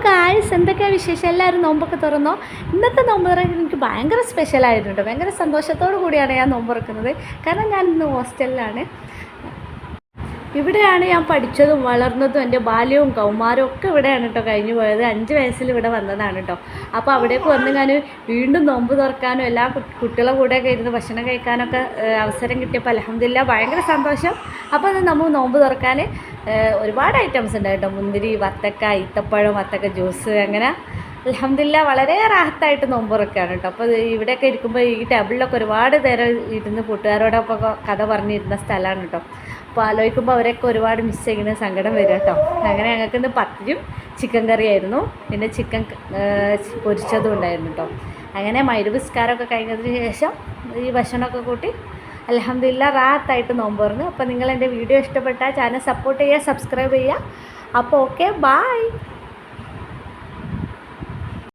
Guys, എന്തൊക്കെയാണ് വിശേഷം? എല്ലാവരും നോമ്പൊക്കെ തുറന്നോ? ഇന്നത്തെ നോമ്പ് തുറക്കുന്നത് എനിക്ക് ഭയങ്കര സ്പെഷ്യലായിരുന്നു കേട്ടോ. ഭയങ്കര സന്തോഷത്തോടു കൂടിയാണ് ഞാൻ നോമ്പ് തുറക്കുന്നത്. കാരണം ഞാൻ ഇന്ന് ഹോസ്റ്റലിലാണ്. ഇവിടെയാണ് ഞാൻ പഠിച്ചതും വളർന്നതും. എൻ്റെ ബാല്യവും കൗമാരവും ഒക്കെ ഇവിടെയാണ് കേട്ടോ കഴിഞ്ഞു പോയത്. 5 വയസ്സിൽ ഇവിടെ വന്നതാണ് കേട്ടോ. അപ്പോൾ അവിടേക്ക് വന്ന് ഞാൻ വീണ്ടും നോമ്പ് തുറക്കാനും എല്ലാ കുട്ടികളുടെ കൂടെയൊക്കെ ഇരുന്ന് ഭക്ഷണം കഴിക്കാനൊക്കെ അവസരം കിട്ടിയപ്പോൾ അൽഹംദുലില്ലാ ഭയങ്കര സന്തോഷം. അപ്പോൾ അത് നമ്മൾ നോമ്പ് തുറക്കാൻ ഒരുപാട് ഐറ്റംസ് ഉണ്ട് കേട്ടോ. മുന്തിരി, വത്തക്ക, ഈത്തപ്പഴം, വത്തക്ക ജ്യൂസ്, അങ്ങനെ അൽഹംദുലില്ലാ വളരെ റാഹത്തായിട്ട് നോമ്പ് തുറക്കുകയാണ് കേട്ടോ. അപ്പോൾ ഇവിടെയൊക്കെ ഇരിക്കുമ്പോൾ ഈ ടേബിളിലൊക്കെ ഒരുപാട് നേരം ഇരുന്ന് കൂട്ടുകാരോടൊപ്പം കഥ പറഞ്ഞിരുന്ന സ്ഥലമാണ് കേട്ടോ. അപ്പോൾ ആലോചിക്കുമ്പോൾ അവരൊക്കെ ഒരുപാട് മിസ് ചെയ്യുന്ന സങ്കടം വരും കേട്ടോ. അങ്ങനെ ഞങ്ങൾക്ക് ഇന്ന് പത്തിരിയും ചിക്കൻ കറിയായിരുന്നു, പിന്നെ ചിക്കൻ പൊരിച്ചതും ഉണ്ടായിരുന്നു കേട്ടോ. അങ്ങനെ മഗ്‌രിബ് നിസ്കാരമൊക്കെ കഴിഞ്ഞതിന് ശേഷം ഈ ഭക്ഷണമൊക്കെ കൂട്ടി അൽഹംദുലില്ലാ റാഹത്തായിട്ട് നോമ്പ് തുറന്നു. അപ്പോൾ നിങ്ങൾ എൻ്റെ വീഡിയോ ഇഷ്ടപ്പെട്ടാൽ ചാനൽ സപ്പോർട്ട് ചെയ്യുക, സബ്സ്ക്രൈബ് ചെയ്യുക. അപ്പോൾ ഓക്കെ, ബായ്.